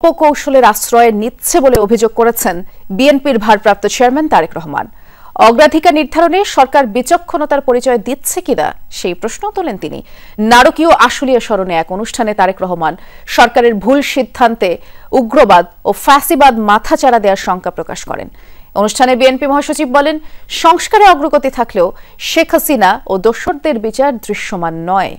অপকৌশলের আশ্রয় নিচ্ছে বলে অভিযোগ করেছেন বিএনপির ভারপ্রাপ্ত চেয়ারম্যান তারেক রহমান। অগ্রাধিকার নির্ধারণে সরকার বিচক্ষণতার পরিচয় দিচ্ছে কিনা সেই প্রশ্ন তোলেন তিনি। নারকীয় আশুলিয়া স্মরণে এক অনুষ্ঠানে তারেক রহমান সরকারের ভুল সিদ্ধান্তে উগ্রবাদ ও ফ্যাসিবাদ মাথাচাড়া দেওয়ার শঙ্কা প্রকাশ করেন। অনুষ্ঠানে বিএনপি মহাসচিব বলেন, সংস্কারে অগ্রগতি থাকলেও শেখ হাসিনা ও দোসরদের বিচার দৃশ্যমান নয়।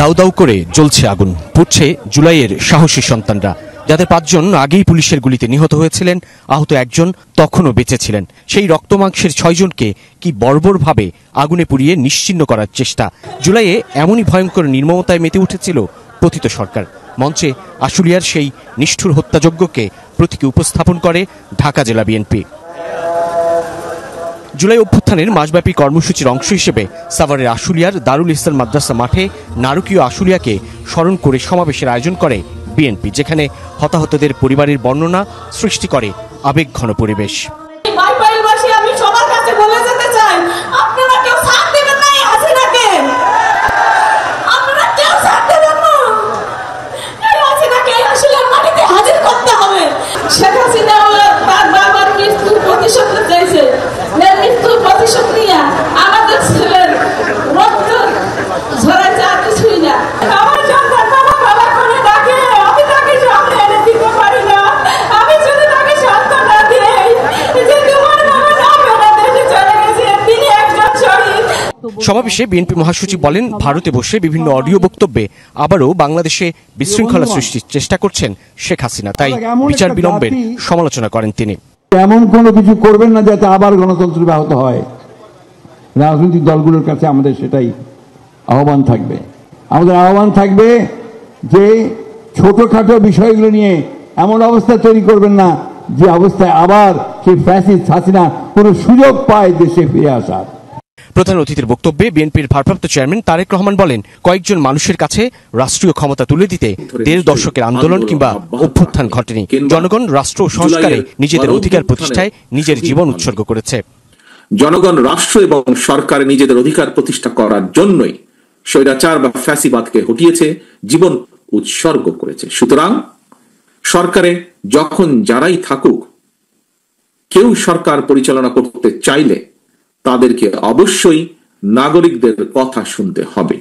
দাউ দাউ করে জ্বলছে আগুন, পুড়ছে জুলাইয়ের সাহসী সন্তানরা, যাদের 5 জন আগেই পুলিশের গুলিতে নিহত হয়েছিলেন, আহত 1 জন তখনও বেঁচে ছিলেন। সেই রক্তমাংসের 6 জনকে কি বর্বরভাবে আগুনে পুড়িয়ে নিশ্চিহ্ন করার চেষ্টা। জুলাইয়ে এমনই ভয়ঙ্কর নির্মমতায় মেতে উঠেছিল পতিত সরকার। মঞ্চে আশুলিয়ার সেই নিষ্ঠুর হত্যাযজ্ঞকে প্রতীকী উপস্থাপন করে ঢাকা জেলা বিএনপি। জুলাই অভ্যুত্থানের মাসব্যাপী কর্মসূচির অংশ হিসেবে সাভারের আশুলিয়ার দারুল ইসলাম মাদ্রাসা মাঠে নারকীয় আশুলিয়াকে স্মরণ করে সমাবেশের আয়োজন করে বিএনপি, যেখানে হতাহতদের পরিবারের বর্ণনা সৃষ্টি করে আবেগঘন পরিবেশ। আমি সবার কাছে বলে যেতে চাই, আপনারা কেউ সাথ দেবেন না এই হাসিনাকে, আপনারা কেউ সাথ দেবেন না। এই হাসিনাকে আসলে মাটিতে হাজির করতে হবে। শেখ হাসিনা বারবার মৃত্যুর প্রতিশোধ চাইছে, মৃত্যুর প্রতিশোধ নিয়ে আমাদের ছেলের রক্ত ঝরাইছে, আর কিছুই না। আমার সন্তান বাবা বাবা করে ডাকে, আমি তাকে সামনে এনে দিতে পারি না। আমি যদি তাকে সন্তান না দিই, যে তোমার বাবা না বেড়া দেশে চলে গেছে, তিনি একজন শহীদ। সমাবেশে বিএনপি মহাসচিব বলেন, ভারতে বসে বিভিন্ন অডিও বক্তব্যে আবারও বাংলাদেশে বিশৃঙ্খলা সৃষ্টির চেষ্টা করছেন শেখ হাসিনা, তাই বিচার বিলম্বের সমালোচনা করেন তিনি। এমন কোনো কিছু করবেন না যাতে আবার গণতন্ত্র ব্যাহত হয়। রাজনৈতিক দলগুলোর কাছে আমাদের সেটাই আহ্বান থাকবে। আমাদের আহ্বান থাকবে যে ছোটখাটো বিষয়গুলো নিয়ে এমন অবস্থা তৈরি করবেন না যে অবস্থায় আবার সেই ফ্যাসিস্ট হাসিনা কোনো সুযোগ পায় দেশে ফিরে আসার। প্রধান অতিথির বক্তব্যে বিএনপির ভারপ্রাপ্ত চেয়ারম্যান তারেক রহমান বলেন, কয়েকজন মানুষের কাছে রাষ্ট্রীয় ক্ষমতা তুলে দিতে 1.5 দশকের আন্দোলন কিংবা অভ্যুত্থান ঘটেনি। জনগণ রাষ্ট্র সংস্কারে নিজেদের অধিকার প্রতিষ্ঠায় নিজের জীবন উৎসর্গ করেছে। জনগণ রাষ্ট্র এবং সরকারে নিজেদের অধিকার প্রতিষ্ঠা করার জন্যই স্বৈরাচার বা ফ্যাসিবাদকে হটিয়েছে, জীবন উৎসর্গ করেছে। সুতরাং সরকারে যখন যারাই থাকুক, কেউ সরকার পরিচালনা করতে চাইলে তাদেরকে অবশ্যই নাগরিকদের কথা শুনতে হবে।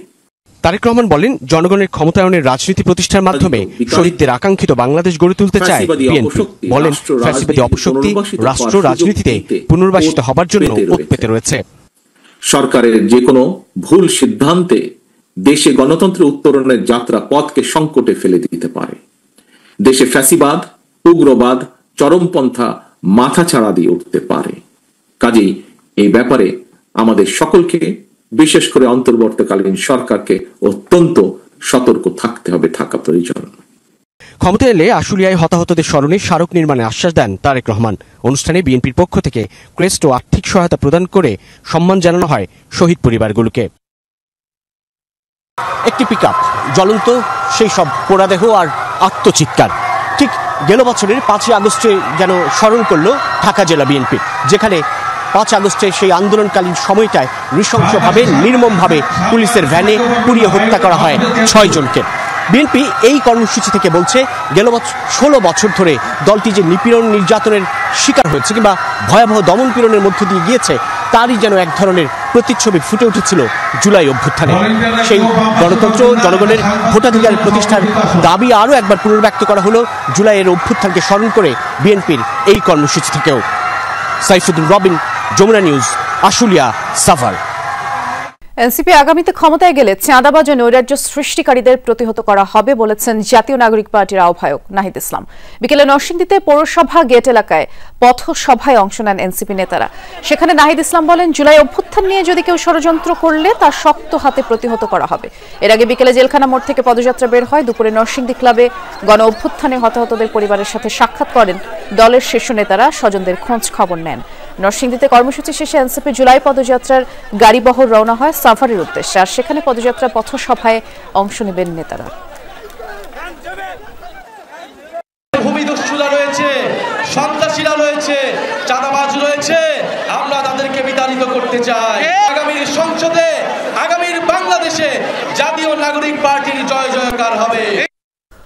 তারেক রহমান বলেন, জনগণের ক্ষমতায়নের রাজনীতি প্রতিষ্ঠার মাধ্যমে শহীদদের আকাঙ্ক্ষিত বাংলাদেশ গড়ে তুলতে চায় বিএনপি। বলেন, ফ্যাসিবাদী অপশক্তি রাষ্ট্র রাজনীতিতে পুনর্বাসিত হবার জন্য ওত পেতে রয়েছে। সরকারের যে কোনো ভুল সিদ্ধান্তে দেশে গণতন্ত্রের উত্তরণের যাত্রা পথকে সংকটে ফেলে দিতে পারে। দেশে ফ্যাসিবাদ, উগ্রবাদ, চরমপন্থা মাথাচাড়া দিয়ে উঠতে পারে। কাজেই এই ব্যাপারে আমাদের সকলকে, বিশেষ করে অন্তর্বর্তীকালীন সরকারকে অত্যন্ত সতর্ক থাকতে হবে, থাকা প্রয়োজন। ক্ষমতা এলে আশুলিয়ায় হতাহতদের স্মরণে স্মারক নির্মাণে আশ্বাস দেন তারেক রহমান। অনুষ্ঠানে বিএনপির পক্ষ থেকে ক্রেস্ট ও আর্থিক সহায়তা প্রদান করে সম্মান জানানো হয় শহীদ পরিবারগুলোকে। একটি পিকআপ, জ্বলন্ত সেই সব পোড়াদেহ আর আত্মচিৎকার ঠিক গেল বছরের 5 আগস্টে যেন স্মরণ করল ঢাকা জেলা বিএনপি, যেখানে 5 আগস্টে সেই আন্দোলনকালীন সময়টায় নৃশংসভাবে নির্মমভাবে পুলিশের ভ্যানে পুড়িয়ে হত্যা করা হয় 6 জনকে। বিএনপি এই কর্মসূচি থেকে বলছে, গেল 16 বছর ধরে দলটি যে নিপীড়ন নির্যাতনের শিকার হয়েছে কিংবা ভয়াবহ দমনপীড়নের মধ্য দিয়ে গিয়েছে, তারই যেন এক ধরনের প্রতিচ্ছবি ফুটে উঠেছিল জুলাই অভ্যুত্থানে। সেই গণতন্ত্র, জনগণের ভোটাধিকার প্রতিষ্ঠার দাবি আরও একবার পুনর্ব্যক্ত করা হলো জুলাইয়ের অভ্যুত্থানকে স্মরণ করে বিএনপির এই কর্মসূচি থেকেও। সাইফুদ্দিন রবিন, যমুনা নিউজ, আশুলিয়া, সাভার। এনসিপি আগামীতে ক্ষমতায় গেলে চাঁদাবাজ ও নৈরাজ্য সৃষ্টিকারীদের প্রতিহত করা হবে বলেছেন জাতীয় নাগরিক পার্টির আহ্বায়ক নাহিদ ইসলাম। বিকেলে নরসিংদীতে পৌরসভা গেট এলাকায় পথসভায় অংশ নেন এনসিপি নেতারা। সেখানে নাহিদ ইসলাম বলেন, জুলাই অভ্যুত্থান নিয়ে যদি কেউ ষড়যন্ত্র করলে তা শক্ত হাতে প্রতিহত করা হবে। এর আগে বিকেলে জেলখানা মোড় থেকে পদযাত্রা বের হয়। দুপুরে নরসিংদী ক্লাবে গণ অভ্যুত্থানে হতাহতদের পরিবারের সাথে সাক্ষাৎ করেন দলের শীর্ষ নেতারা, স্বজনদের খোঁজ খবর নেন। নরসিংদীতে কর্মসূচি শেষে এনসিপি জুলাই পদযাত্রার গাড়িবহর রওনা হয় সাভারের উদ্দেশ্যে, আর সেখানে পদযাত্রা পথসভায় অংশ নেবেন নেতারা। ভূমিদস্যুরা রয়েছে, সন্ত্রাসীরা রয়েছে, চাঁদাবাজ রয়েছে, আমরা তাদেরকে বিতাড়িত করতে চাই। আগামীর সংসদে, আগামীর বাংলাদেশে জাতীয় নাগরিক পার্টির জয় জয়কার হবে।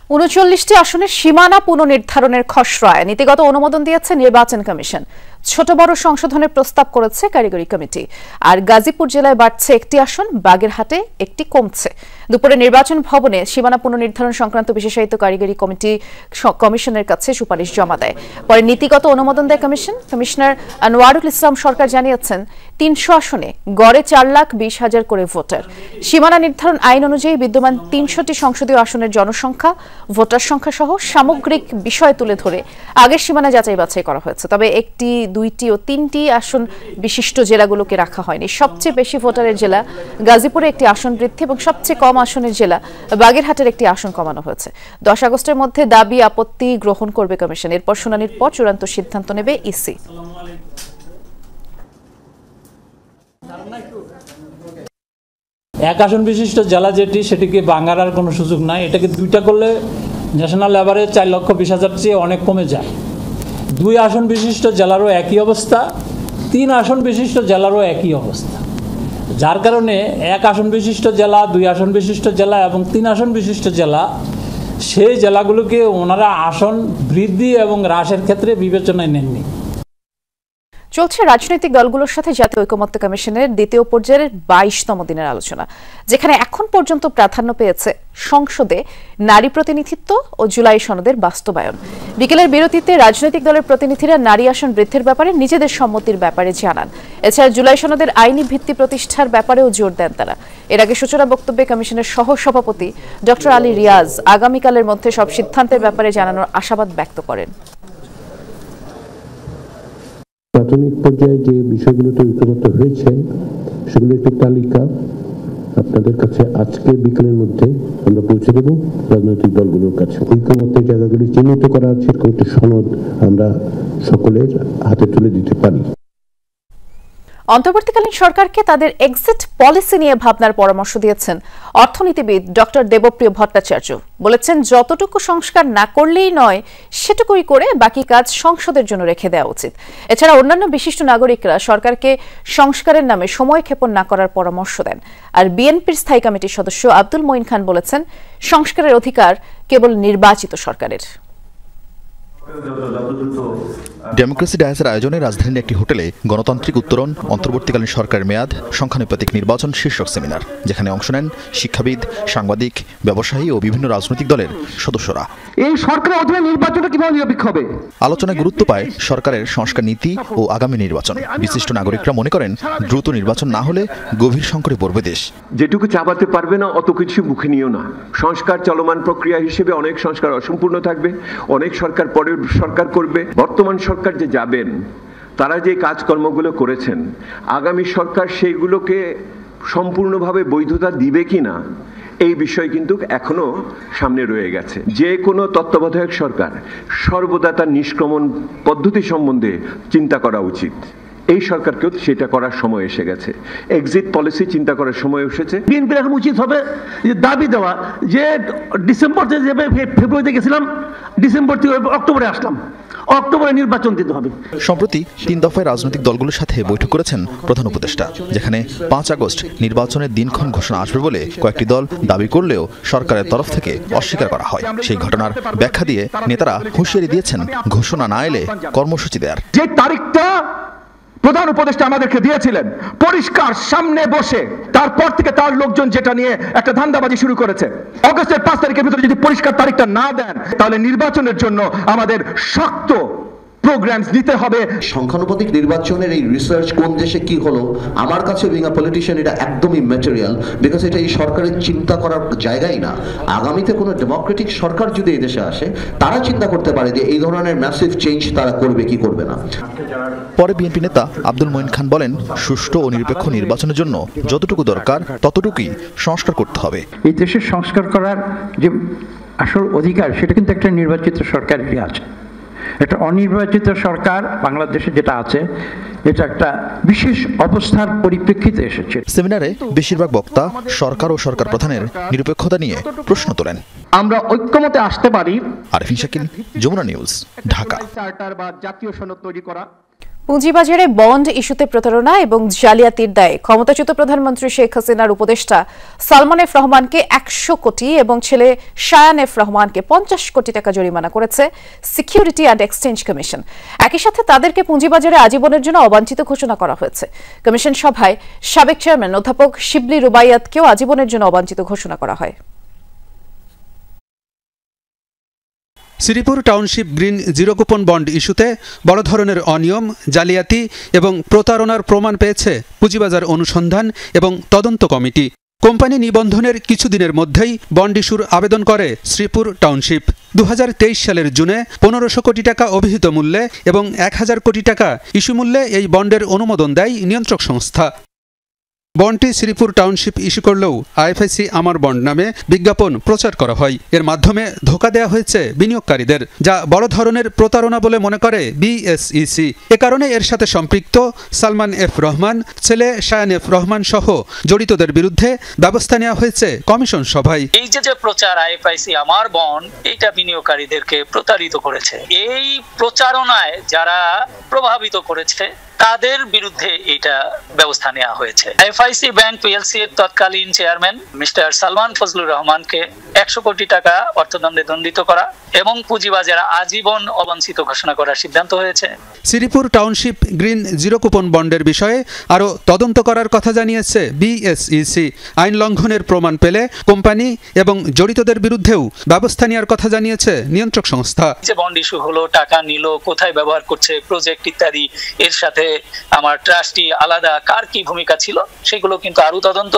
৩৯টি আসনের সীমানা পুনর্নির্ধারণের খসড়ায় নীতিগত অনুমোদন দিয়েছে নির্বাচন কমিশন। ছোট বড় সংশোধনের প্রস্তাব করেছে কারিগরি কমিটি। আর গাজীপুর জেলায় বাড়ছে একটি আসন, বাগেরহাটে একটি কমছে। দুপুরে নির্বাচন ভবনে সীমানা পুনর্নির্ধারণ সংক্রান্ত বিশেষায়িত কারিগরি কমিটি কমিশনের কাছে সুপারিশ জমা দেয়। পরে নীতিগত অনুমোদন দেয় কমিশন। কমিশনার আনোয়ারুল ইসলাম সরকার জানিয়েছেন ৩০০ আসনে গড়ে ৪,২০,০০০ করে ভোটার। সীমানা নির্ধারণ আইন অনুযায়ী বিদ্যমান ৩০০টি সংসদীয় আসনের জনসংখ্যা, ভোটার সংখ্যা সহ সামগ্রিক বিষয় তুলে ধরে আগের সীমানা যাচাই বাছাই করা হয়েছে। তবে একটি, দুইটি ও তিনটি আসন বিশিষ্ট জেলাগুলোকে রাখা হয়নি। সবচেয়ে বেশি ভোটারের জেলা গাজীপুরে একটি আসন বৃদ্ধি এবং সবচেয়ে কম আসনের জেলা বাগেরহাটের একটি আসন কমানো হয়েছে। ১০ আগস্টের মধ্যে দাবি আপত্তি গ্রহণ করবে কমিশন। এরপর শুনানির পর চূড়ান্ত সিদ্ধান্ত নেবে ইসি। এক আসন বিশিষ্ট জেলা যেটি, সেটিকে ভাঙার আর কোনো সুযোগ নাই। এটাকে দুইটা করলে ন্যাশনাল অ্যাভারেজ 4,20,000 চেয়ে অনেক কমে যায়। 2 আসন বিশিষ্ট জেলারও একই অবস্থা, 3 আসন বিশিষ্ট জেলারও একই অবস্থা। যার কারণে 1 আসন বিশিষ্ট জেলা, 2 আসন বিশিষ্ট জেলা এবং 3 আসন বিশিষ্ট জেলা, সেই জেলাগুলোকে ওনারা আসন বৃদ্ধি এবং হ্রাসের ক্ষেত্রে বিবেচনায় নেননি। চলছে রাজনৈতিক দলগুলোর সাথে জাতীয় ঐকমত্য কমিশনের দ্বিতীয় পর্যায়ের 22তম দিনের আলোচনা, যেখানে এখন পর্যন্ত প্রাধান্য পেয়েছে সংসদে নারী প্রতিনিধিত্ব ও জুলাই সনদের বাস্তবায়ন। বিকেলের বিরতিতে রাজনৈতিক দলের প্রতিনিধিরা নারী আসন বৃদ্ধির ব্যাপারে নিজেদের সম্মতির ব্যাপারে জানান। এছাড়া জুলাই সনদের আইনি ভিত্তি প্রতিষ্ঠার ব্যাপারেও জোর দেন তারা। এর আগে সূচনা বক্তব্যে কমিশনের সহ সভাপতি ডক্টর আলী রিয়াজ আগামীকালের মধ্যে সব সিদ্ধান্তের ব্যাপারে জানানোর আশাবাদ ব্যক্ত করেন। প্রাথমিক পর্যায়ে যে বিষয়গুলোতে ঐক্যমত্য হয়েছে সেগুলো একটি তালিকা আপনাদের কাছে আজকে বিকেলের মধ্যে আমরা পৌঁছে দেব রাজনৈতিক দলগুলোর কাছে। ঐক্যমত্যের জায়গাগুলি চিহ্নিত করা আছে, একটি সনদ আমরা সকলের হাতে তুলে দিতে পারি। অন্তর্বর্তীকালীন সরকারকে তাদের এক্সিট পলিসি নিয়ে ভাবনার পরামর্শ দিয়েছেন অর্থনীতিবিদ ডক্টর দেবপ্রিয় ভট্টাচার্য। বলেছেন, যতটুকু সংস্কার না করলেই নয়, সেটুকুই করে বাকি কাজ সংসদের জন্য রেখে দেওয়া উচিত। এছাড়া অন্যান্য বিশিষ্ট নাগরিকরা সরকারকে সংস্কারের নামে সময় ক্ষেপণ না করার পরামর্শ দেন। আর বিএনপির স্থায়ী কমিটির সদস্য আব্দুল মঈন খান বলেছেন, সংস্কারের অধিকার কেবল নির্বাচিত সরকারের। ডেমোক্রেসি ডায়াসের আয়োজনে রাজধানীর একটি হোটেলে গণতান্ত্রিক উত্তরণ, অন্তর্বর্তীকালীন সরকারের মেয়াদ, সংখ্যানুপাতিক নির্বাচন শীর্ষক সেমিনার, যেখানে অংশ নেন শিক্ষাবিদ, সাংবাদিক, ব্যবসায়ী ও বিভিন্ন রাজনৈতিক দলের সদস্যরা। এই সরকারের অধীনে নির্বাচনটা কিভাবে নিরপেক্ষ হবে? আলোচনায় গুরুত্ব পায় সরকারের সংস্কার নীতি ও আগামী নির্বাচন। বিশিষ্ট নাগরিকরা মনে করেন, দ্রুত নির্বাচন না হলে গভীর সংকটে পড়বে দেশ। যেটুকু চাপাতে পারবে না অত কিছু মুখে নিও না। সংস্কার চলমান প্রক্রিয়া হিসেবে অনেক সংস্কার অসম্পূর্ণ থাকবে, অনেক সরকার পরের সরকার করবে। বর্তমান সরকার যে যাবেন, তারা যে কাজকর্মগুলো করেছেন, আগামী সরকার সেইগুলোকে সম্পূর্ণভাবে বৈধতা দিবে কিনা, এই বিষয় কিন্তু এখনো সামনে রয়ে গেছে। যে কোনো তত্ত্বাবধায়ক সরকার সর্বদা তার নিষ্ক্রমণ পদ্ধতি সম্বন্ধে চিন্তা করা উচিত। এই সরকারকেও সেটা করার সময় এসে গেছে। এক্সিট পলিসি চিন্তা করার সময় এসেছে। বিএনপির এখন উচিত হবে যে দাবি দেওয়া, যে ডিসেম্বর থেকে ফেব্রুয়ারিতে গেছিলাম, ডিসেম্বর থেকে অক্টোবরে আসলাম, অক্টোবরে নির্বাচন দিতে হবে। সম্প্রতি 3 দফায় রাজনৈতিক দলগুলোর সাথে বৈঠক করেছেন প্রধান উপদেষ্টা, যেখানে 5 আগস্ট নির্বাচনের দিনক্ষণ ঘোষণা আসবে বলে কয়েকটি দল দাবি করলেও সরকারের তরফ থেকে অস্বীকার করা হয়। সেই ঘটনার ব্যাখ্যা দিয়ে নেতারা হুঁশিয়ারি দিয়েছেন, ঘোষণা না এলে কর্মসূচি দেয়ার। যে তারিখটা প্রধান উপদেষ্টা আমাদেরকে দিয়েছিলেন, পরিষ্কার সামনে বসে, তারপর থেকে তার লোকজন যেটা নিয়ে একটা ধান্দাবাজি শুরু করেছে। অগস্টের 5 তারিখের ভিতরে যদি পরিষ্কার তারিখটা না দেন, তাহলে নির্বাচনের জন্য আমাদের শক্ত প্রোগ্রামস নিতে হবে। সংখ্যানুপাতিক নির্বাচনের এই রিসার্চ কোন দেশে কি হলো, আমার কাছে বিং আ পলিটিশিয়ান এটা একদমই ম্যাটেরিয়াল, বিকজ এটা এই সরকারের চিন্তা করার জায়গাই না। আগামীতে কোনো ডেমোক্রেটিক সরকার যদি এই দেশে আসে, তারা চিন্তা করতে পারে যে এই ধরনের ম্যাসিভ চেঞ্জ তারা করবে কি করবে না। পরে বিএনপি নেতা আব্দুল মঈন খান বলেন, সুষ্ঠু ও নিরপেক্ষ নির্বাচনের জন্য যতটুকু দরকার ততটুকুই সংস্কার করতে হবে। এই দেশের সংস্কার করার যে আসল অধিকার, সেটা কিন্তু একটা নির্বাচিত সরকারেরই আছে। একটা অনির্বাচিত সরকার বাংলাদেশে যেটা আছে, এটা একটা বিশেষ অবস্থার পরিপ্রেক্ষিতে এসেছে। সেমিনারে বেশিরভাগ বক্তা সরকার ও সরকার প্রধানের নিরপেক্ষতা নিয়ে প্রশ্ন তোলেন। আমরা ঐক্যমতে আসতে পারি। আরিফিন শাকিল, যমুনা নিউজ, ঢাকা। চার্টার বা জাতীয় সনদ তৈরি করা। পুঁজিবাজারে বন্ড ইস্যুতে প্রতারণা এবং জালিয়াতির দায়ে ক্ষমতাচ্যুত প্রধানমন্ত্রী শেখ হাসিনার উপদেষ্টা সালমান এফ রহমানকে 100 কোটি এবং ছেলে শায়ান এফ রহমানকে 50 কোটি টাকা জরিমানা করেছে সিকিউরিটি অ্যান্ড এক্সচেঞ্জ কমিশন। একই সাথে তাদেরকে পুঁজিবাজারে আজীবনের জন্য অবাঞ্ছিত ঘোষণা করা হয়েছে। কমিশন সভায় সাবেক চেয়ারম্যান অধ্যাপক শিবলি রুবাইয়াতকেও আজীবনের জন্য অবাঞ্ছিত ঘোষণা করা হয়। Sreepur township green zero coupon bond ইস্যুতে বড় ধরনের অনিয়ম, জালিয়াতি এবং প্রতারণার প্রমাণ পেয়েছে পুঁজিবাজার অনুসন্ধান এবং তদন্ত কমিটি। কোম্পানি নিবন্ধনের কিছুদিনের মধ্যেই বন্ড ইস্যুর আবেদন করে শ্রীপুর টাউনশিপ। 2023 সালের জুনে 1500 কোটি টাকা অভিহিত মূল্যে এবং 1000 কোটি টাকা ইস্যু মূল্যে এই বন্ডের অনুমোদন দেয় নিয়ন্ত্রক সংস্থা। বন্ডটি শ্রীপুর টাউনশিপ ইস্যু করলেও আইএফআইসি আমার বন্ড নামে বিজ্ঞাপন প্রচার করা হয়। এর মাধ্যমে ধোঁকা দেওয়া হয়েছে বিনিয়োগকারীদের, যা বড় ধরনের প্রতারণা বলে মনে করে বিএসইসি। এ কারণে এর সাথে সম্পৃক্ত সালমান এফ রহমান, ছেলে শায়ান এফ রহমান সহ জড়িতদের বিরুদ্ধে ব্যবস্থা নেওয়া হয়েছে কমিশন সভায়। এই যে প্রচার আইএফআইসি আমার বন্ড, এটা বিনিয়োগকারীদেরকে প্রতারিত করেছে। এই প্রচারণায় যারা প্রভাবিত করেছে তাদের বিরুদ্ধে এটা ব্যবস্থা নেওয়া হয়েছে। এফআইসি ব্যাংক পিএলসি এর তৎকালীন চেয়ারম্যান মিস্টার সালমান ফজলুর রহমানকে 100 কোটি টাকা অর্থদণ্ডে দণ্ডিত করা এবং পুঁজিবাজারে আজীবন অবাঞ্ছিত ঘোষণা করার সিদ্ধান্ত হয়েছে। Sreepur township green zero coupon বন্ডের বিষয়ে আরও তদন্ত করার কথা জানিয়েছে বিএসইসি। আইন লঙ্ঘনের প্রমাণ পেলে কোম্পানি এবং জড়িতদের বিরুদ্ধেও ব্যবস্থা নেওয়ার কথা জানিয়েছে নিয়ন্ত্রক সংস্থা। যে বন্ড ইস্যু হলো, টাকা নিল, কোথায় ব্যবহার করছে, প্রজেক্ট ইত্যাদি, এর সাথে আমার ট্রাস্টি আলাদা কার কি ভূমিকা ছিল, সেগুলো কিন্তু আরো তদন্ত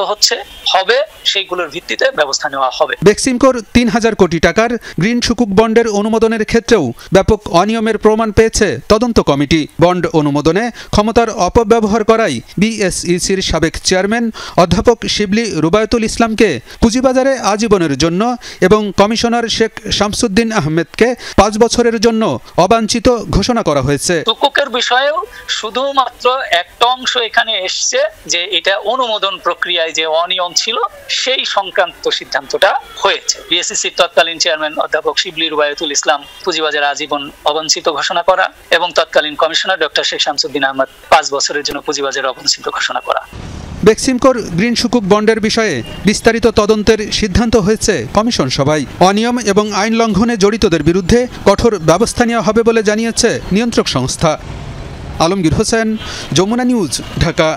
হবে, সেইগুলোর ভিত্তিতে ব্যবস্থা নেওয়া হবে। বেক্সিমকোর 3000 কোটি টাকার গ্রিন সুকুক বন্ডের অনুমোদনের ক্ষেত্রেও ব্যাপক অনিয়মের প্রমাণ পেয়েছে তদন্ত কমিটি। বন্ড অনুমোদনে ক্ষমতার অপব্যবহার করায় বিএসইসির সাবেক চেয়ারম্যান অধ্যাপক শিবলি রুবায়তুল ইসলামকে পুঁজিবাজারে আজীবনের জন্য এবং কমিশনার শেখ শামসুদ্দিন আহমেদকে 5 বছরের জন্য অবাঞ্ছিত ঘোষণা করা হয়েছে। সুকুকের বিষয়েও শুধুমাত্র একটা অংশ এখানে এসছে যে এটা অনুমোদন প্রক্রিয়ায় যে অনিয়ম ছিল সেই সংক্রান্ত সিদ্ধান্তটা হয়েছে। বিএসইসির তৎকালীন চেয়ারম্যান অধ্যাপক শিবলি রুবায়তুল ইসলাম পুঁজিবাজারে আজীবন অবাঞ্ছিত ঘোষণা করা এবং তৎকালীন কমিশনার ডক্টর শেখ শামসুদ্দিন আহমেদ 5 বছরের জন্য পুঁজিবাজারে অবাঞ্ছিত ঘোষণা করা। বেক্সিমকোর গ্রিন সুকুক বন্ডের বিষয়ে বিস্তারিত তদন্তের সিদ্ধান্ত হয়েছে কমিশন সভায়। অনিয়ম এবং আইন লঙ্ঘনে জড়িতদের বিরুদ্ধে কঠোর ব্যবস্থা নেওয়া হবে বলে জানিয়েছে নিয়ন্ত্রক সংস্থা। আলমগীর হোসেন, যমুনা নিউজ, ঢাকা।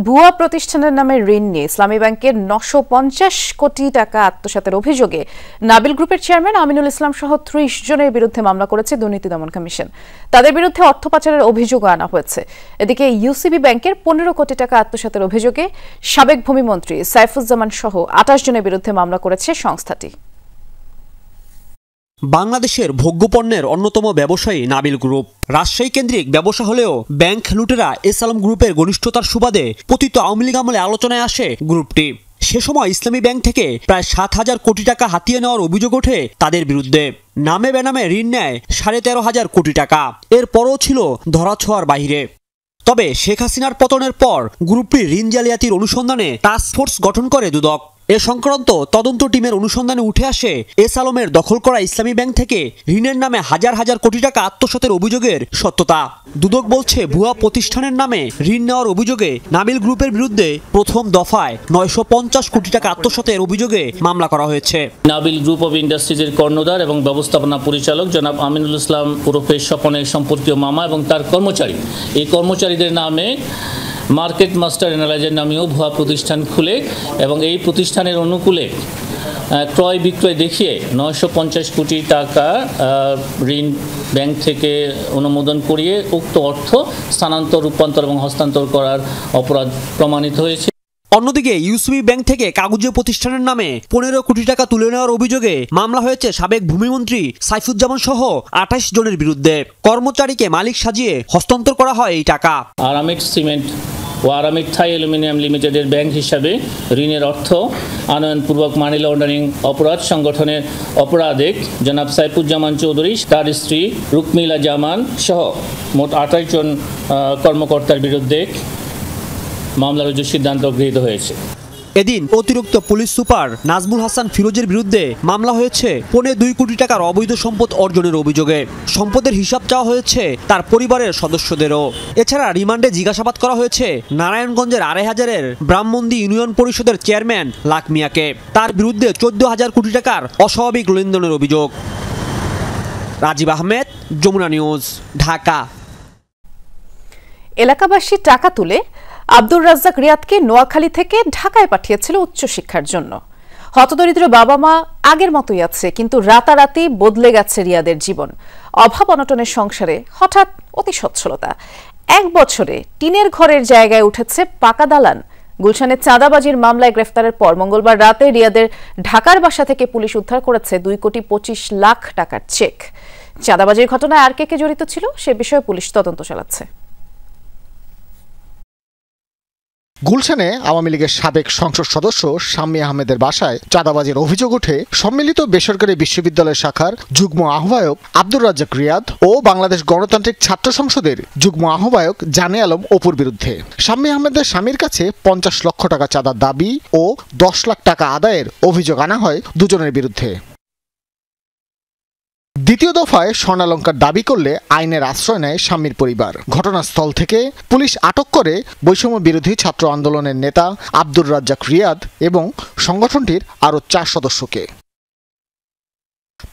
ভুয়া প্রতিষ্ঠানের নামে ঋণ নিয়ে ইসলামী ব্যাংকের 950 কোটি টাকা আত্মসাতের অভিযোগে নাবিল গ্রুপের চেয়ারম্যান আমিনুল ইসলাম সহ 30 জনের বিরুদ্ধে মামলা করেছে দুর্নীতি দমন কমিশন। তাদের বিরুদ্ধে অর্থ পাচারের অভিযোগও আনা হয়েছে। এদিকে ইউসিবি ব্যাংকের 15 কোটি টাকা আত্মসাতের অভিযোগে সাবেক ভূমিমন্ত্রী সাইফুজ্জামান সহ 28 জনের বিরুদ্ধে মামলা করেছে সংস্থাটি। বাংলাদেশের ভোগ্যপণ্যের অন্যতম ব্যবসায়ী নাবিল গ্রুপ রাজশাহী কেন্দ্রিক ব্যবসা হলেও ব্যাংক লুটেরা এস আলম গ্রুপের ঘনিষ্ঠতার সুবাদে পতিত আওয়ামী লীগ আমলে আলোচনায় আসে গ্রুপটি। সে সময় ইসলামী ব্যাংক থেকে প্রায় 7000 কোটি টাকা হাতিয়ে নেওয়ার অভিযোগ ওঠে তাদের বিরুদ্ধে। নামে বেনামে ঋণ নেয় 13,500 কোটি টাকা। এরপরও ছিল ধরাছোঁয়ার বাইরে। তবে শেখ হাসিনার পতনের পর গ্রুপটি ঋণ জালিয়াতির অনুসন্ধানে টাস্ক ফোর্স গঠন করে দুদক। এ সংক্রান্ত তদন্ত টিমের অনুসন্ধানে উঠে আসে এস আলমের দখল করা ইসলামী ব্যাংক থেকে ঋণের নামে হাজার হাজার কোটি টাকা আত্মসাতের অভিযোগের সত্যতা। দুদক বলছে ভুয়া প্রতিষ্ঠানের নামে ঋণ নেওয়ার অভিযোগে নাবিল গ্রুপের বিরুদ্ধে প্রথম দফায় 950 কোটি টাকা আত্মসাতের অভিযোগে মামলা করা হয়েছে। নাবিল গ্রুপ অব ইন্ডাস্ট্রিজের কর্ণধার এবং ব্যবস্থাপনা পরিচালক জনাব আমিনুল ইসলাম ওরফে স্বপনের সম্পর্কীয় মামা এবং তার কর্মচারী, এই কর্মচারীদের নামে মার্কেট মাস্টার অ্যানালাইজার নামেও ভুয়া প্রতিষ্ঠান খুলে এবং এই প্রতিষ্ঠানের অনুকূলে ক্রয় বিক্রয় দেখিয়ে 950 কোটি টাকা ঋণ ব্যাংক থেকে অনুমোদন করিয়ে উক্ত অর্থ স্থানান্তর, রূপান্তর এবং হস্তান্তর করার অপরাধ প্রমাণিত হয়েছে। অন্যদিকে ইউসিবি ব্যাংক থেকে কাগজীয় প্রতিষ্ঠানের নামে 15 কোটি টাকা তুলে নেওয়ার অভিযোগে মামলা হয়েছে সাবেক ভূমিমন্ত্রী সাইফুজ্জামান সহ 28 জনের বিরুদ্ধে। কর্মচারীকে মালিক সাজিয়ে হস্তান্তর করা হয় এই টাকা। আরামিড সিমেন্ট ও আরামিড থাই অ্যালুমিনিয়াম লিমিটেডের ব্যাংক হিসাবে ঋণের অর্থ আনয়নপূর্বক মানি লন্ডারিং অপরাধ সংগঠনের অপরাধে জনাব সাইফুজ্জামান চৌধুরী, তার স্ত্রী রুকমিলা জামান সহ মোট 28 জন কর্মকর্তার বিরুদ্ধে মামলা রুজুর সিদ্ধান্ত গৃহীত হয়েছে। এদিন অতিরিক্ত পুলিশ সুপার নাজমুল হাসান ফিরোজের বিরুদ্ধে মামলা হয়েছে 2.25 কোটি টাকার অবৈধ সম্পদ অর্জনের অভিযোগে। সম্পদের হিসাব চাওয়া হয়েছে তার পরিবারের সদস্যদেরও। এছাড়া রিমান্ডে জিজ্ঞাসাবাদ করা হয়েছে নারায়ণগঞ্জের 2,500-এর ব্রাহ্মণদী ইউনিয়ন পরিষদের চেয়ারম্যান লাখ মিয়াকে। তার বিরুদ্ধে 14,000 কোটি টাকার অস্বাভাবিক লেনদেনের অভিযোগ। রাজীব আহমেদ, যমুনা নিউজ, ঢাকা। এলাকাবাসী টাকা তুলে আব্দুর রাজ্জাক রিয়াদকে নোয়াখালী থেকে ঢাকায় পাঠিয়েছিল উচ্চশিক্ষার জন্য। হতদরিদ্র বাবা মা আগের মতোই আছে, কিন্তু রাতারাতি বদলে গেছে রিয়াদের জীবন। অভাব অনটনের সংসারে হঠাৎ অতি সচ্ছলতা। 1 বছরে টিনের ঘরের জায়গায় উঠেছে পাকা দালান। গুলশানের চাঁদাবাজির মামলায় গ্রেফতারের পর মঙ্গলবার রাতে রিয়াদের ঢাকার বাসা থেকে পুলিশ উদ্ধার করেছে 2,25,00,000 টাকার চেক। চাঁদাবাজির ঘটনায় আর কে জড়িত ছিল সে বিষয়ে পুলিশ তদন্ত চালাচ্ছে। গুলশানে আওয়ামী লীগের সাবেক সংসদ সদস্য শাম্মী আহমেদের বাসায় চাঁদাবাজির অভিযোগ ওঠে সম্মিলিত বেসরকারি বিশ্ববিদ্যালয় শাখার যুগ্ম আহ্বায়ক আব্দুর রাজ্জাক রিয়াদ ও বাংলাদেশ গণতান্ত্রিক ছাত্র সংসদের যুগ্ম আহ্বায়ক জানে আলম অপুর বিরুদ্ধে। শাম্মী আহমেদের স্বামীর কাছে 50 লক্ষ টাকা চাঁদার দাবি ও 10 লাখ টাকা আদায়ের অভিযোগ আনা হয় দুজনের বিরুদ্ধে। দ্বিতীয় দফায় স্বর্ণালঙ্কার দাবি করলে আইনের আশ্রয় নেয় স্বামীর পরিবার। ঘটনাস্থল থেকে পুলিশ আটক করে বৈষম্য বিরোধী ছাত্র আন্দোলনের নেতা আব্দুর রাজ্জাক রিয়াদ এবং সংগঠনটির আরও 4 সদস্যকে।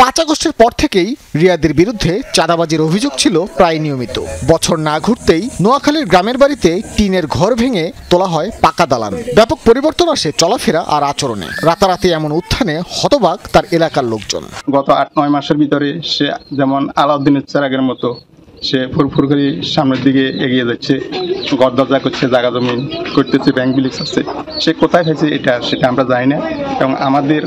5 আগস্টের পর থেকেই রিয়াদের বিরুদ্ধে চাঁদাবাজির অভিযোগ ছিল প্রায় নিয়মিত। বছর না ঘুরতেই নোয়াখালীর গ্রামের বাড়িতে টিনের ঘর ভেঙে তোলা হয় পাকা দালান। ব্যাপক পরিবর্তন আসে চলাফেরা আর আচরণে। রাতারাতি এমন উত্থানে হতবাক তার এলাকার লোকজন। গত 8-9 মাসের ভিতরে সে যেমন আলাউদ্দিনের চেরাগের মতো সে ফুরফুর করে সামনের দিকে এগিয়ে যাচ্ছে, ঘর দরজা করছে, জায়গা জমি করতেছে, ব্যাংক বিলিজ আছে। সে কোথায় খাইছে সেটা আমরা জানি না। এবং আমাদের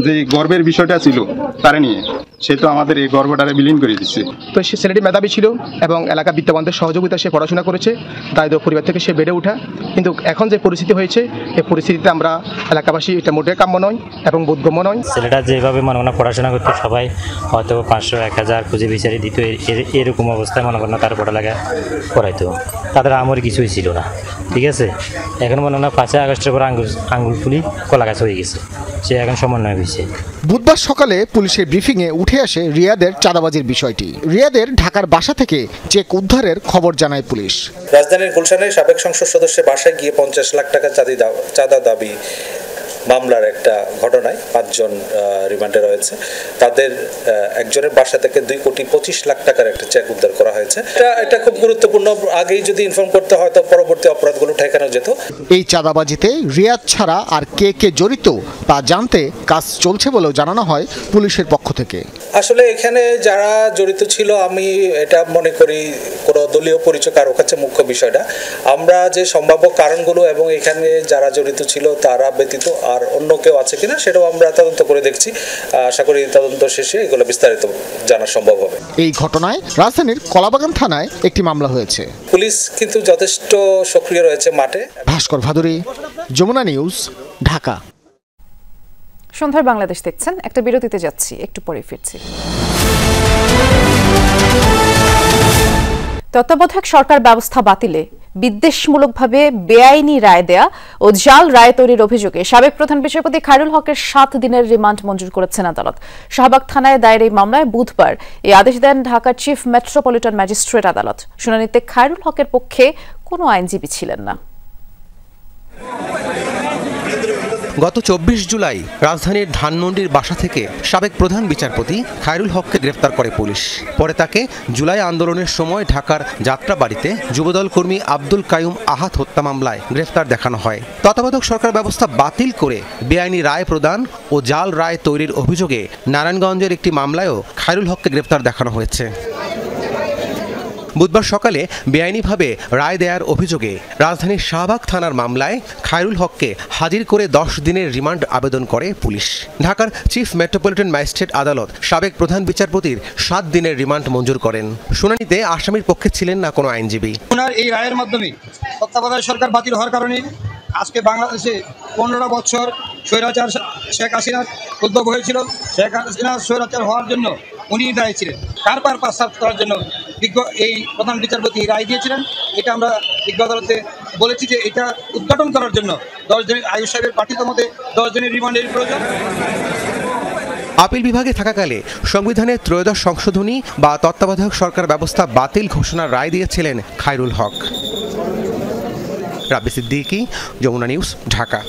যে গর্বের বিষয়টা ছিল তারা নিয়ে সে তো আমাদের এই গর্বটারে বিলীন করে দিচ্ছে। তো সে ছেলেটি মেধাবী ছিল এবং এলাকা বিদ্যাবানদের সহযোগিতা সে পড়াশোনা করেছে, দারিদ্র পরিবার থেকে সে বেড়ে ওঠা। কিন্তু এখন যে পরিস্থিতি হয়েছে এই পরিস্থিতিতে আমরা এলাকাবাসী এটা মোটেই কাম্য নয় এবং বোধগম্য নয়। ছেলেটা যেভাবে মনে মনে পড়াশোনা করতো সবাই হয়তো 500-1000 খুঁজে বিচারি দিত, এরকম অবস্থায় মনে করেন তার পড়ালেখা করাইতো। তাদের আমার কিছুই ছিল না, ঠিক আছে। এখন মনে হয় 5 আগস্টের পর আঙ্গুল ফুলি কলা গাছ হয়ে গেছে, সে এখন সমন্বয় হয়েছে। বুধবার সকালে পুলিশের ব্রিফিংয়ে উঠে আসে রিয়াদের চাঁদাবাজির বিষয়টি। রিয়াদের ঢাকার বাসা থেকে চেক উদ্ধারের খবর জানায় পুলিশ। রাজধানীর গুলশানের সাবেক সংসদ সদস্যের বাসায় গিয়ে 50 লাখ টাকা চাঁদা দাবি মামলার একটা ঘটনায় 5 জন রিমান্ডে রয়েছে। তাদের একজনের বাসা থেকে 2,25,00,000 টাকার একটা চেক উদ্ধার করা হয়েছে। এটা খুব গুরুত্বপূর্ণ। আগেই যদি ইনফর্ম করতে হয় তো পরবর্তী অপরাধগুলো ঠেকানো যেত। এই চাঁদাবাজিতে রিয়াদ ছাড়া আর কে জড়িত তা জানতে কাজ চলছে বলেও জানানো হয় পুলিশের পক্ষ থেকে। আসলে এখানে যারা জড়িত ছিল আমি এটা মনে করি কোনো দলীয় পরিচয় কারো কাছে মুখ্য বিষয়টা। আমরা যে সম্ভাব্য কারণগুলো এবং এখানে যারা জড়িত ছিল তারা ব্যতীত আর অন্য কেউ আছে কিনা সেটাও আমরা তদন্ত করে দেখছি। আশা করি তদন্ত শেষে এগুলো বিস্তারিত জানা সম্ভব হবে। এই ঘটনায় রাজধানীর কলাবাগান থানায় একটি মামলা হয়েছে। পুলিশ কিন্তু যথেষ্ট সক্রিয় রয়েছে মাঠে। ভাস্কর ভাদুরী, যমুনা নিউজ, ঢাকা। সন্ধ্যার বাংলাদেশ দেখছেন। একটা বিরতিতে যাচ্ছি, একটু পরে ফিরছি। তত্ত্বাবধায়ক সরকার ব্যবস্থা বাতিলে বিদ্বেষমূলকভাবে বেআইনি রায় দেয়া ও জাল রায় তৈরির অভিযোগে সাবেক প্রধান বিচারপতি খায়রুল হকের 7 দিনের রিমান্ড মঞ্জুর করেছেন আদালত। শাহবাগ থানায় দায়ের এই মামলায় বুধবার এই আদেশ দেন ঢাকার চিফ মেট্রোপলিটন ম্যাজিস্ট্রেট আদালত। শুনানিতে খায়রুল হকের পক্ষে কোনো আইনজীবী ছিলেন না। গত 24 জুলাই রাজধানীর ধানমন্ডির বাসা থেকে সাবেক প্রধান বিচারপতি খায়রুল হককে গ্রেফতার করে পুলিশ। পরে তাকে জুলাই আন্দোলনের সময় ঢাকার যাত্রাবাড়িতে যুবদল কর্মী আব্দুল কাইয়ুম আহাত হত্যা মামলায় গ্রেফতার দেখানো হয়। তত্ত্বাবধায়ক সরকার ব্যবস্থা বাতিল করে বেআইনি রায় প্রদান ও জাল রায় তৈরির অভিযোগে নারায়ণগঞ্জের একটি মামলায়ও খায়রুল হককে গ্রেফতার দেখানো হয়েছে। বুধবার সকালে বেআইনিভাবে রায় দেওয়ার অভিযোগে রাজধানীর শাহবাগ থানার মামলায় খায়রুল হককে হাজির করে 10 দিনের রিমান্ড আবেদন করে পুলিশ। ঢাকার চিফ মেট্রোপলিটন ম্যাজিস্ট্রেট আদালত সাবেক প্রধান বিচারপতির 7 দিনের রিমান্ড মঞ্জুর করেন। শুনানিতে আসামির পক্ষে ছিলেন না কোনো আইনজীবী। ওনার এই রায়ের মাধ্যমে তত্ত্বাবধায়ক সরকার বাতিল হওয়ার কারণে আজকে বাংলাদেশে 15 বছর স্বৈরাচার শেখ হাসিনার উদ্ভব হয়েছিল। শেখ হাসিনা স্বৈরাচার হওয়ার জন্য উনি দায়ী ছিলেন। কারবার পাস করার জন্য এই প্রধান বিচারপতি রায় দিয়েছিলেন। এটা আমরা বিজ্ঞ আদালতে বলেছি যে এটা উদ্ঘাটন করার জন্য 10 দিনের আয়ুষ সাহেবের পার্টির মধ্যে 10 দিনের রিমান্ডের প্রয়োজন। আপিল বিভাগে থাকাকালে সংবিধানের ত্রয়োদশ সংশোধনী বা তত্ত্বাবধায়ক সরকার ব্যবস্থা বাতিল ঘোষণার রায় দিয়েছিলেন খায়রুল হক। রাব্বি সিদ্দিকী, যমুনা নিউজ, ঢাকা।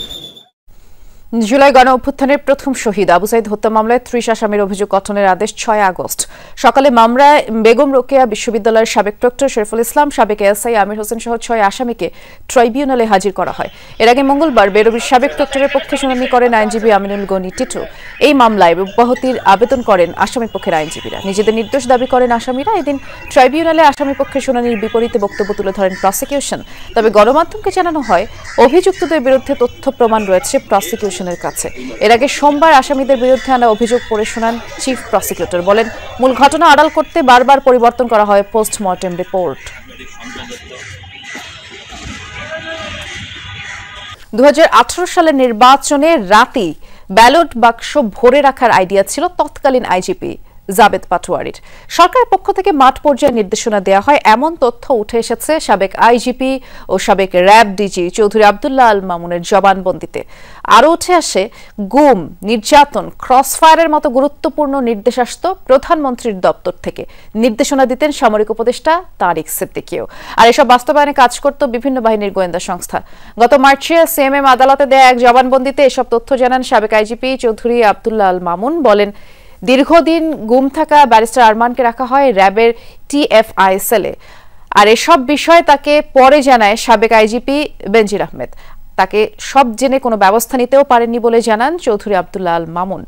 জুলাই গণ অভ্যুত্থানের প্রথম শহীদ আবু সাইদ হত্যা মামলায় 30 আসামির অভিযোগ গঠনের আদেশ 6 আগস্ট সকালে মামলায় বেগম রোকেয়া বিশ্ববিদ্যালয়ের সাবেক প্রক্টর শরীফুল ইসলাম, সাবেক এসআই আমির হোসেন সহ 6 আসামিকে ট্রাইব্যুনালে হাজির করা হয়। এর আগে মঙ্গলবার বেরোবির সাবেক প্রক্টরের পক্ষে শুনানি করেন আইনজীবী আমিনুল গনি টিটু। এই মামলায় অব্যাহতির আবেদন করেন আসামি পক্ষের আইনজীবীরা। নিজেদের নির্দোষ দাবি করেন আসামিরা। এদিন ট্রাইব্যুনালে আসামি পক্ষের শুনানির বিপরীতে বক্তব্য তুলে ধরেন প্রসিকিউশন। তবে গণমাধ্যমকে জানানো হয় অভিযুক্তদের বিরুদ্ধে তথ্য প্রমাণ রয়েছে প্রসিকিউশন কাছে। এর আগে সোমবার আসামিদের বিরুদ্ধে আনা অভিযোগ পড়ে শোনান চিফ প্রসিকিউটর। বলেন মূল ঘটনা আড়াল করতে বারবার পরিবর্তন করা হয় পোস্টমর্টেম রিপোর্ট। 2018 সালের নির্বাচনে রাতেই ব্যালট বাক্স ভরে রাখার আইডিয়া ছিল তৎকালীন আইজিপি জাবেদ পাটোয়ারির। সরকারের পক্ষ থেকে মাঠ পর্যায়ে নির্দেশনা দেওয়া হয় এমন তথ্য উঠে এসেছে সাবেক আইজিপি ও সাবেক র্যাব ডিজি চৌধুরী আব্দুল্লাহ আল মামুনের জবানবন্দিতে। আরও উঠে আসে গুম, নির্যাতন, ক্রসফায়ারের মতো গুরুত্বপূর্ণ নির্দেশ আসত প্রধানমন্ত্রীর দপ্তর থেকে। নির্দেশনা দিতেন সামরিক উপদেষ্টা তারিক সিদ্দিকীও। আর এসব বাস্তবায়নে কাজ করত বিভিন্ন বাহিনীর গোয়েন্দা সংস্থা। গত মার্চে সিএমএম আদালতে দেয়া এক জবানবন্দিতে এসব তথ্য জানান সাবেক আইজিপি চৌধুরী আব্দুল্লাহ আল মামুন। বলেন দীর্ঘদিন গুম থাকা ব্যারিস্টার আরমানকে রাখা হয় র্যাবের টিএফআই সেলে। আর এসব বিষয়ে তাকে পরে জানায় সাবেক আইজিপি বেনজির আহমেদ। তাকে সব জেনে কোনো ব্যবস্থা নিতেও পারেননি বলে জানান চৌধুরী আব্দুল্লাহ আল মামুন।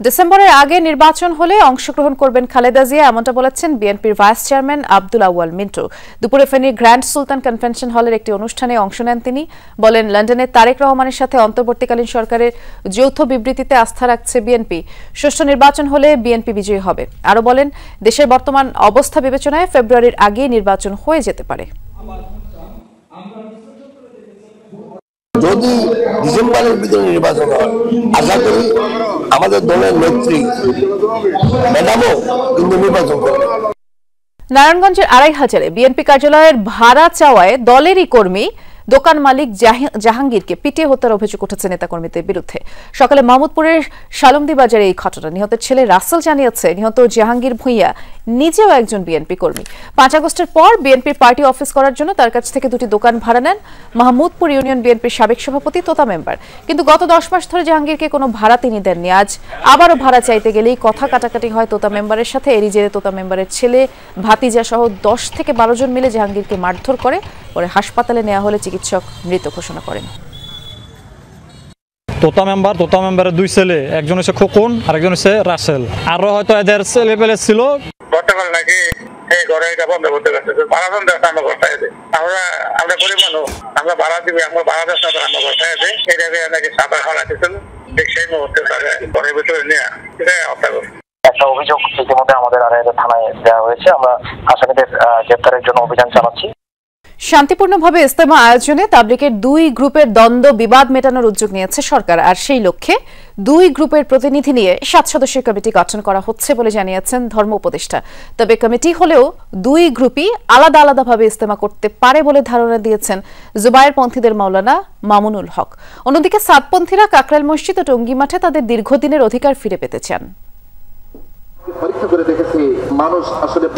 ডিসেম্বরের আগে নির্বাচন হলে অংশগ্রহণ করবেন খালেদা জিয়া, এমনটা বলেছেন বিএনপির ভাইস চেয়ারম্যান আব্দুল আউয়াল মিন্টু। দুপুরে ফেনীর গ্র্যান্ড সুলতান কনভেনশন হলের একটি অনুষ্ঠানে অংশ নেন তিনি। বলেন লন্ডনের তারেক রহমানের সাথে অন্তর্বর্তীকালীন সরকারের যৌথ বিবৃতিতে আস্থা রাখছে বিএনপি। সুষ্ঠু নির্বাচন হলে বিএনপি বিজয়ী হবে। আরও বলেন দেশের বর্তমান অবস্থা বিবেচনায় ফেব্রুয়ারির আগেই নির্বাচন হয়ে যেতে পারে। যদি ডিসেম্বরের ভিতরে নির্বাচন হয় আশা করি আমাদের দলের নেত্রী ম্যাডামও কিন্তু নির্বাচন করবে। নারায়ণগঞ্জের 2500-এ বিএনপি কার্যালয়ের ভাড়া চাওয়ায় দলেরই কর্মী দোকান মালিক জাহাঙ্গীরকে পিটিয়ে হত্যার অভিযোগ উঠেছে নেতাকর্মীদের বিরুদ্ধে। সকালে মাহমুদপুরের শালমদি বাজারে এই ঘটনা। নিহতের ছেলে রাসেল জানিয়েছে নিহত জাহাঙ্গীর ভূঁইয়া নিজেও একজন বিএনপি কর্মী। 5 আগস্টের পর বিএনপির পার্টি অফিস করার জন্য তার কাছ থেকে 2টি দোকান ভাড়া নেন মাহমুদপুর ইউনিয়ন বিএনপির সাবেক সভাপতি তোতা মেম্বার। কিন্তু গত 10 মাস ধরে জাহাঙ্গীরকে কোনো ভাড়া তিনি দেননি। আজ আবারও ভাড়া চাইতে গেলেই কথা কাটাকাটি হয় তোতা মেম্বারের সাথে। এরই জেরে তোতা মেম্বারের ছেলে, ভাতিজা সহ 10 থেকে 12 জন মিলে জাহাঙ্গীরকে মারধর করে। পরে হাসপাতালে নেওয়া হলে চিকিৎসক মৃত ঘোষণা করেন। তোতা মেম্বারের 2 ছেলে, একজন হচ্ছে খোকন আর একজন হচ্ছে রাসেল। আরো হয়তো এদের ছেলে পেলে ছিল। গতকাল নাকি এই ঘরে এটা বন্ধ করতে গেছে, ভাড়া বন্ধ আছে, আমরা ঘর পাইছে। আমরা গরিব মানুষ, আমরা ভাড়া দিবি, আমরা ভাড়া দেওয়ার সাথে আমরা ঘর পাইছে। এটা নাকি সাদা খাওয়া দিয়েছিল, ঠিক সেই মুহূর্তে তাকে ঘরের ভিতরে নিয়ে সেটাই হত্যা করে। একটা অভিযোগ ইতিমধ্যে আমাদের আড়াইহাজার থানায় দেওয়া হয়েছে। আমরা আসামিদের গ্রেপ্তারের জন্য অভিযান চালাচ্ছি। শান্তিপূর্ণভাবে ইজতেমা আয়োজনে তাবলিগের 2 গ্রুপের দ্বন্দ্ব বিবাদ মেটানোর উদ্যোগ নিয়েছে সরকার। আর সেই লক্ষ্যে 2 গ্রুপের প্রতিনিধি নিয়ে 7 সদস্যের কমিটি গঠন করা হচ্ছে বলে জানিয়েছেন ধর্ম উপদেষ্টা। তবে কমিটি হলেও 2 গ্রুপই আলাদা আলাদাভাবে ইজতেমা করতে পারে বলে ধারণা দিয়েছেন জুবায়েরপন্থীদের মাওলানা মামুনুল হক। অন্যদিকে সাতপন্থীরা কাকরাইল মসজিদ ও টঙ্গী মাঠে তাদের দীর্ঘদিনের অধিকার ফিরে পেতে চান।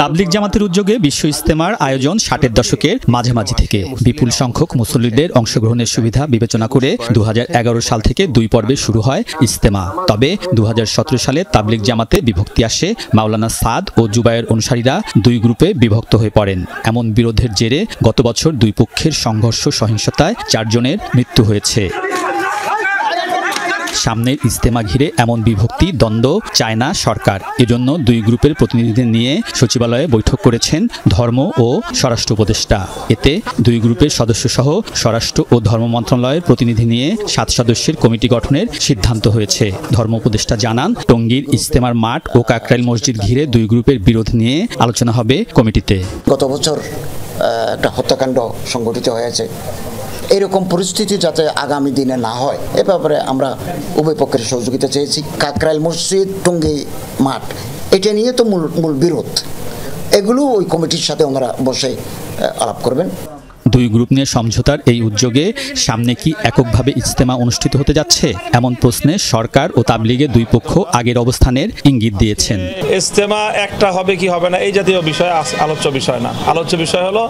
তাবলিগ জামাতের উদ্যোগে বিশ্ব ইজতেমার আয়োজন 60-এর দশকের মাঝামাঝি থেকে। বিপুল সংখ্যক মুসল্লিদের অংশগ্রহণের সুবিধা বিবেচনা করে 2011 সাল থেকে 2 পর্বে শুরু হয় ইজতেমা। তবে 2017 সালে তাবলিগ জামাতে বিভক্তি আসে। মাওলানা সাদ ও জুবায়ের অনুসারীরা 2 গ্রুপে বিভক্ত হয়ে পড়েন। এমন বিরোধের জেরে গত বছর 2 পক্ষের সংঘর্ষ সহিংসতায় 4 জনের মৃত্যু হয়েছে। সামনের ইজতেমা ঘিরে এমন বিভক্তি দ্বন্দ্ব চায় না সরকার। এজন্য 2 গ্রুপের প্রতিনিধিদের নিয়ে সচিবালয়ে বৈঠক করেছেন ধর্ম ও স্বরাষ্ট্র উপদেষ্টা। এতে 2 গ্রুপের সদস্যসহ স্বরাষ্ট্র ও ধর্ম মন্ত্রণালয়ের প্রতিনিধি নিয়ে 7 সদস্যের কমিটি গঠনের সিদ্ধান্ত হয়েছে। ধর্ম উপদেষ্টা জানান, টঙ্গীর ইজতেমার মাঠ ও কাকরাইল মসজিদ ঘিরে 2 গ্রুপের বিরোধ নিয়ে আলোচনা হবে কমিটিতে। গত বছর একটা হত্যাকাণ্ড সংঘটিত হয়েছে। এরকম পরিস্থিতি যাতে আগামী দিনে না হয় এ ব্যাপারে আমরা উভয় পক্ষের সহযোগিতা চেয়েছি। কাকরাইল মসজিদ, টঙ্গী মাঠ, এটা নিয়ে তো মূল বিরোধ। এগুলো ওই কমিটির সাথে ওনারা বসে আলাপ করবেন। দুই গ্রুপ নিয়ে সমঝোতার এই উদ্যোগে সামনে কি এককভাবে ইজতেমা অনুষ্ঠিত হতে যাচ্ছে এমন প্রশ্নে সরকার ও তাবলিগের দুই পক্ষ আগের অবস্থানের ইঙ্গিত দিয়েছেন। ইজতেমা একটা হবে কি হবে না এই জাতীয় বিষয় আলোচ্য বিষয় না। আলোচ্য বিষয় হলো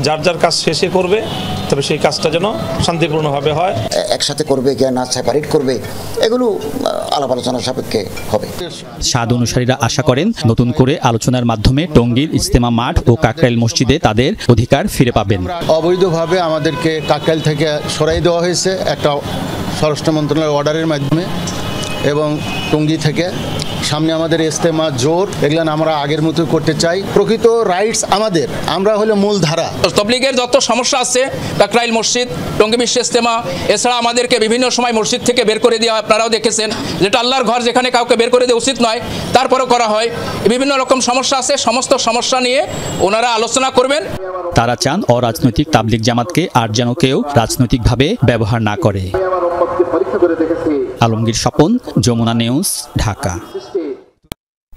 যার যার কাজ শেষে করবে, তবে সেই কাজটা যেন শান্তিপূর্ণভাবে হয়। একসাথে করবে কি না সেপারেট করবে এগুলো আলাপ আলোচনা সাপেক্ষে হবে। সাদ অনুসারীরা আশা করেন নতুন করে আলোচনার মাধ্যমে টঙ্গীর ইজতেমা মাঠ ও কাকরাইল মসজিদে তাদের অধিকার ফিরে পাবেন। অবৈধভাবে আমাদেরকে কাকরাইল থেকে সরাই দেওয়া হয়েছে একটা স্বরাষ্ট্র মন্ত্রণালয়ের অর্ডারের মাধ্যমে, এবং টঙ্গী থেকে সামনে আমাদের ইজতেমা জোর এগুলো আমরা আগের মতো করতে চাই। প্রকৃত রাইটস আমাদের, আমরা হলো মূল ধারা। তবলিগের যত সমস্যা আছে কাকরাইল মসজিদ, টঙ্গী বিশ্ব ইজতেমা, এছাড়া আমাদেরকে বিভিন্ন সময় মসজিদ থেকে বের করে দেওয়া আপনারাও দেখেছেন, যেটা আল্লাহর ঘর যেখানে কাউকে বের করে দেওয়া উচিত নয়, তারপরও করা হয়। বিভিন্ন রকম সমস্যা আছে, সমস্ত সমস্যা নিয়ে ওনারা আলোচনা করবেন। তারা চান অরাজনৈতিক তাবলিগ জামাতকে আর যেন কেউ রাজনৈতিকভাবে ব্যবহার না করে। আলমগীর স্বপন, যমুনা নিউজ, ঢাকা।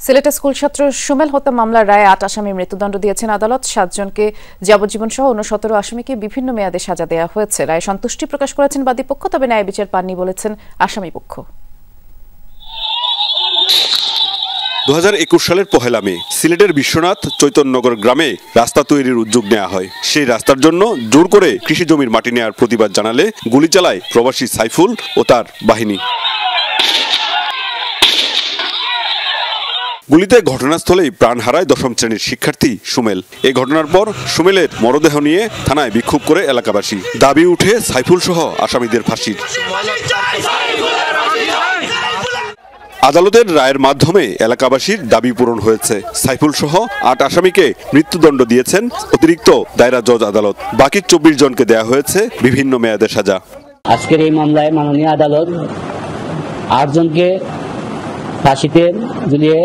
সিলেটে স্কুল ছাত্র সুমেল হত্যা মামলার রায়ে ৮ আসামির মৃত্যুদণ্ড দিয়েছেন আদালত। ৭ জনকে যাবজ্জীবন সহ অন্য ১৭ আসামিকে বিভিন্ন মেয়াদে সাজা দেওয়া হয়েছে। রায়ে সন্তুষ্টি প্রকাশ করেছেন বাদীপক্ষ, তবে ন্যায় বিচার পাননি বলেছেন আসামিপক্ষ। 2021 সালের 1 মে সিলেটের বিশ্বনাথ চৈতন্যনগর গ্রামে রাস্তা তৈরির উদ্যোগ নেওয়া হয়। সেই রাস্তার জন্য জোর করে কৃষি জমির মাটি নেওয়ার প্রতিবাদ জানালে গুলি চালায় প্রবাসী সাইফুল ও তার বাহিনী। গুলিতে ঘটনাস্থলেই প্রাণ হারায় ১০ম শ্রেণীর শিক্ষার্থী সুমেল। এই ঘটনার পর সুমেলের মরদেহ নিয়ে থানায় বিক্ষোভ করে এলাকাবাসী। দাবি উঠে সাইফুল সহ আসামিদের ফাঁসির। আদালতের রায়ের মাধ্যমে এলাকাবাসীর দাবি পূরণ হয়েছে। সাইফুল সহ ৮ আসামিকে মৃত্যুদণ্ড দিয়েছেন অতিরিক্ত দায়রা জজ আদালত। বাকি ২৪ জনকে দেয়া হয়েছে বিভিন্ন মেয়াদের সাজা। আজকের এই মামলায় মাননীয় আদালত ৮ জনকে ফাঁসিতে ঝুলিয়ে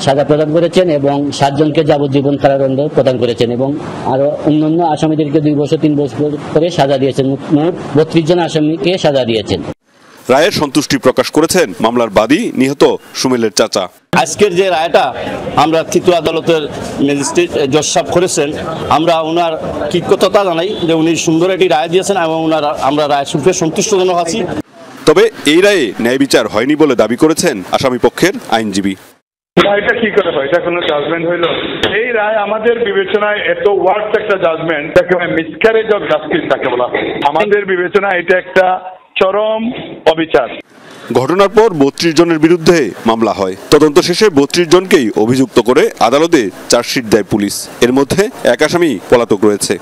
সাজা প্রদান করেছেন এবং ৭ জনকে যাবজ্জীবন কারাদণ্ড প্রদান করেছেন এবং আরো অন্যান্য আসামিদেরকে 2 বছর 3 বছর করে সাজা দিয়েছেন। মোট 32 জন আসামিকে সাজা দিয়েছেন। রায়ের সন্তুষ্টি প্রকাশ করেছেন মামলার বাদী নিহত সুমেলের চাচা। আজকের যে রায়টা আমরা তৃতীয় আদালতের ম্যাজিস্ট্রেট জজ সাহেব করেছেন, আমরা ওনার কৃতজ্ঞতা জানাই যে উনি সুন্দর একটি রায় দিয়েছেন এবং আমরা রায় সুখে সন্তুষ্টজনক আছি। তবে এই রায়ে ন্যায় বিচার হয়নি বলে দাবি করেছেন আসামি পক্ষের আইনজীবী। রায়টা কি করে হয়? এটা কোনো জাজমেন্ট হইল? এই রায় আমাদের বিবেচনায় এত ওয়ার্ড একটা জাজমেন্ট, যাকে মিসক্যারেজ অফ জাস্টিস তাকে বলা হয়। আমাদের বিবেচনায় এটা একটা চরম অবিচার। ঘটনার পর ৩২ জনের বিরুদ্ধে মামলা হয়। তদন্ত শেষে ৩২ জনকেই অভিযুক্ত করে আদালতে চার্জশিট দেয় পুলিশ। এর মধ্যে 1 আসামি পলাতক রয়েছে।